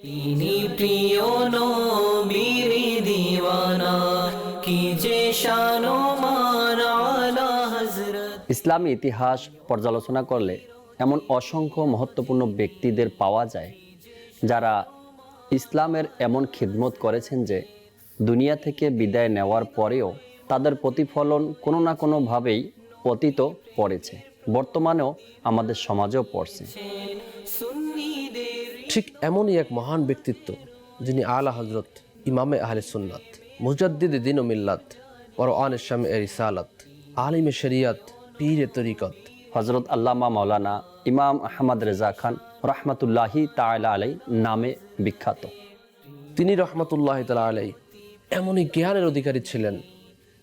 তিনি প্রিয় নবীর দিওয়ানা, কি যে শান ও মান আলা হযরত। ইসলামী ইতিহাস পর্যালোচনা করলে এমন অসংখ্য মহত্বপূর্ণ ব্যক্তিদের পাওয়া যায় যারা ইসলামের এমন খিদমত করেছেন যে দুনিয়া থেকে বিদায় নেওয়ার পরেও তাদের প্রতিফলন কোনো না কোনোভাবেই পতিত পড়েছে, বর্তমানেও আমাদের সমাজেও পড়ছে। ঠিক এমনই এক মহান ব্যক্তিত্ব যিনি আলা হযরত ইমামে আহলে সুন্নাত, মুজাদ্দিদে দ্বীন ও মিল্লাত, কোরআন শামে রিসালাত, আলিমে শরিয়ত, পীরে তরিকত হযরত আল্লামা মাওলানা ইমাম আহমদ রেজা খান রহমতুল্লাহি তাআলা আলাই নামে বিখ্যাত। তিনি রহমতুল্লাহি তাআলা আলাই এমনই জ্ঞানের অধিকারী ছিলেন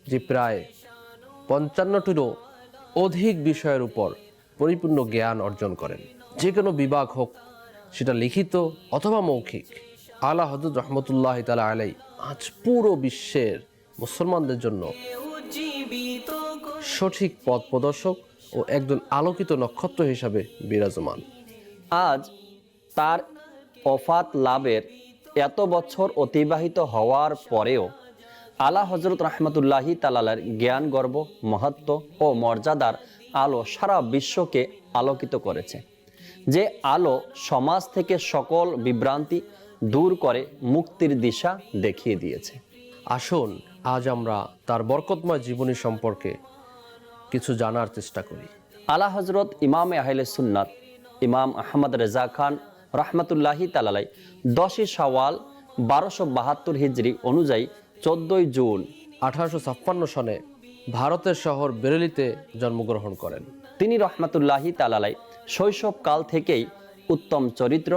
যে প্রায় ৫৫টিরও অধিক বিষয়ের উপর পরিপূর্ণ জ্ঞান অর্জন করেন। যে কোনো বিভাগ হোক, সেটা লিখিত অথবা মৌখিক, আলা হযরত রহমতুল্লাহি তাআলা আলাই আজ পুরো বিশ্বের মুসলমানদের জন্য সঠিক পথ প্রদর্শক ও একজন আলোকিত নক্ষত্র হিসাবে বিরাজমান। আজ তার ওফাত লাভের এত বছর অতিবাহিত হওয়ার পরেও আলা হযরত রহমতুল্লাহি তাআলার জ্ঞান গর্ব, মহত্ব ও মর্যাদার আলো সারা বিশ্বকে আলোকিত করেছে। যে আলো সমাজ থেকে সকল বিভ্রান্তি দূর করে মুক্তির দিশা দেখিয়ে দিয়েছে। আসুন আজ আমরা তার বরকতময় জীবনী সম্পর্কে কিছু জানার চেষ্টা করি। আলা হযরত ইমামে আহলে সুন্নাত ইমাম আহমদ রেজা খান রহমতুল্লাহি তাআলা আলাই 10 শাওয়াল 1272 হিজরি অনুযায়ী 14 জুন 1856 সনে ভারতের শহর বেরেলিতে জন্মগ্রহণ করেন। তিনি রহমতুল্লাহি তাআলা আলাই শৈশবকাল থেকেই উত্তম চরিত্র,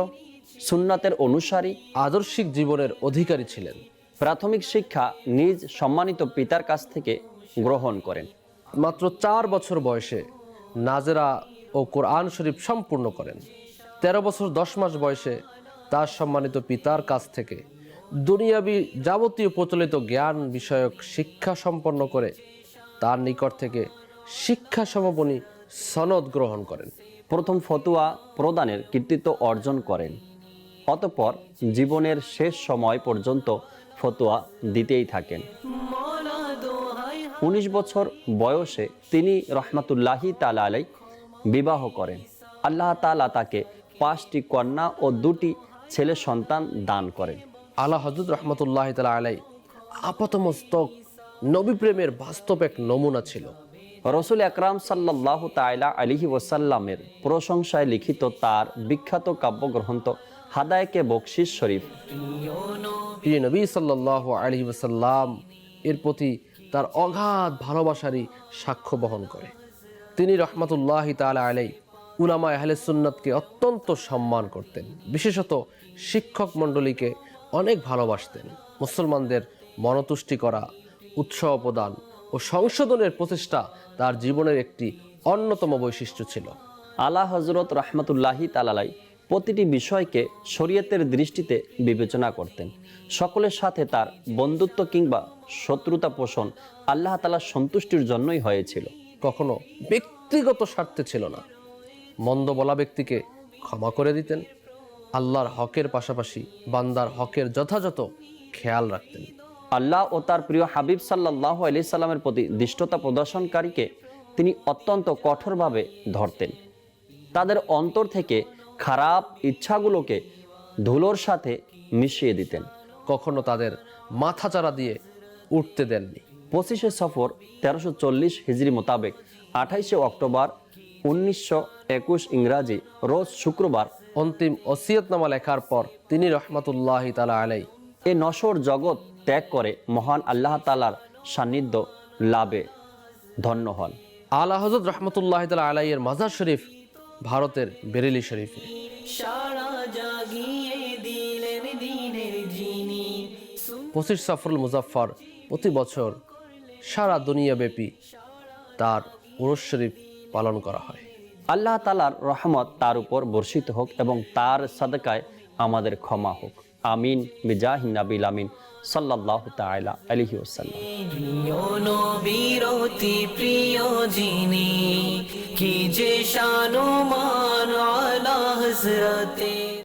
সুন্নাতের অনুসারী, আদর্শিক জীবনের অধিকারী ছিলেন। প্রাথমিক শিক্ষা নিজ সম্মানিত পিতার কাছ থেকে গ্রহণ করেন। মাত্র 4 বছর বয়সে নাজেরা ও কোরআন শরীফ সম্পূর্ণ করেন। 13 বছর 10 মাস বয়সে তার সম্মানিত পিতার কাছ থেকে দুনিয়াবি যাবতীয় প্রচলিত জ্ঞান বিষয়ক শিক্ষা সম্পন্ন করে তার নিকট থেকে শিক্ষা সমাপনী সনদ গ্রহণ করেন। প্রথম ফতোয়া প্রদানের কৃতিত্ব অর্জন করেন। অতঃপর জীবনের শেষ সময় পর্যন্ত ফতোয়া দিতেই থাকেন। 19 বছর বয়সে তিনি রহমতুল্লাহি তাআলা আলাই বিবাহ করেন। আল্লাহ তাআলা তাকে 5টি কন্যা ও 2টি ছেলে সন্তান দান করেন। আলা হযরত রহমতুল্লাহি তাআলা আলাই আপাতমস্তক নবী প্রেমের বাস্তব এক নমুনা ছিল। রসুল আকরাম সাল্লাল্লাহু তাআলা আলাইহি ওয়াসাল্লামের প্রশংসায় লিখিত তার বিখ্যাত কাব্যগ্রন্থ হাদায়েকে বকশিশ শরীফ প্রিয় নবী সাল্লাল্লাহু আলাইহি ওয়াসাল্লাম এর প্রতি তার অগাধ ভালোবাসারই সাক্ষ্য বহন করে। তিনি রহমতুল্লাহি তাআলা আলাই উলামা আহলে সুন্নাতকে অত্যন্ত সম্মান করতেন, বিশেষত শিক্ষক মণ্ডলীকে অনেক ভালোবাসতেন। মুসলমানদের মনতুষ্টি করা, উৎসাহ প্রদান ও সংশোধনের প্রচেষ্টা তার জীবনের একটি অন্যতম বৈশিষ্ট্য ছিল। আলা হযরত রহমতুল্লাহি তাআলা আলাই প্রতিটি বিষয়কে শরীয়তের দৃষ্টিতে বিবেচনা করতেন। সকলের সাথে তার বন্ধুত্ব কিংবা শত্রুতা পোষণ আল্লাহ তাআলার সন্তুষ্টির জন্যই হয়েছিল, কখনো ব্যক্তিগত স্বার্থে ছিল না। মন্দ বলা ব্যক্তিকে ক্ষমা করে দিতেন। আল্লাহর হকের পাশাপাশি বান্দার হকের যথাযথ খেয়াল রাখতেন। আল্লাহ ও তার প্রিয় হাবিব সাল্লাল্লাহু আলাইহি সাল্লামের প্রতি দৃষ্টতা প্রদর্শনকারীকে তিনি অত্যন্ত কঠোরভাবে ধরতেন। তাদের অন্তর থেকে খারাপ ইচ্ছাগুলোকে ধুলোর সাথে মিশিয়ে দিতেন। কখনো তাদের মাথাচাড়া দিয়ে উঠতে দেননি। 25শে সফর 1340 হিজরি মোতাবেক 28শে অক্টোবর 1921 ইংরাজি রোজ শুক্রবার অন্তিম ওসিয়তনামা লেখার পর তিনি রহমতুল্লাহি তাআলা আলাই এই নশ্বর জগৎ ত্যাগ করে মহান আল্লাহ তাআলার সান্নিধ্য লাভে ধন্য হন। আলা হযরত রহমতুল্লাহি তাআলা আলাই এর মাজার শরীফ ভারতের বেরেলি শরীফে। 25 সফরুল মুজাফফর প্রতি বছর সারা দুনিয়াব্যাপী তার উরুস শরীফ পালন করা হয়। আল্লাহ তাআলার রহমত তার উপর বর্ষিত হোক এবং তার সাদকায় আমাদের ক্ষমা হোক। আমিন বিজাহি নবিল আমিন সাল্লাল্লাহু তাআলা আলাইহি ওয়াসাল্লাম। প্রিয় নবীর অতি প্রিয় যিনি, কি যে শান ও মান আলা হযরতে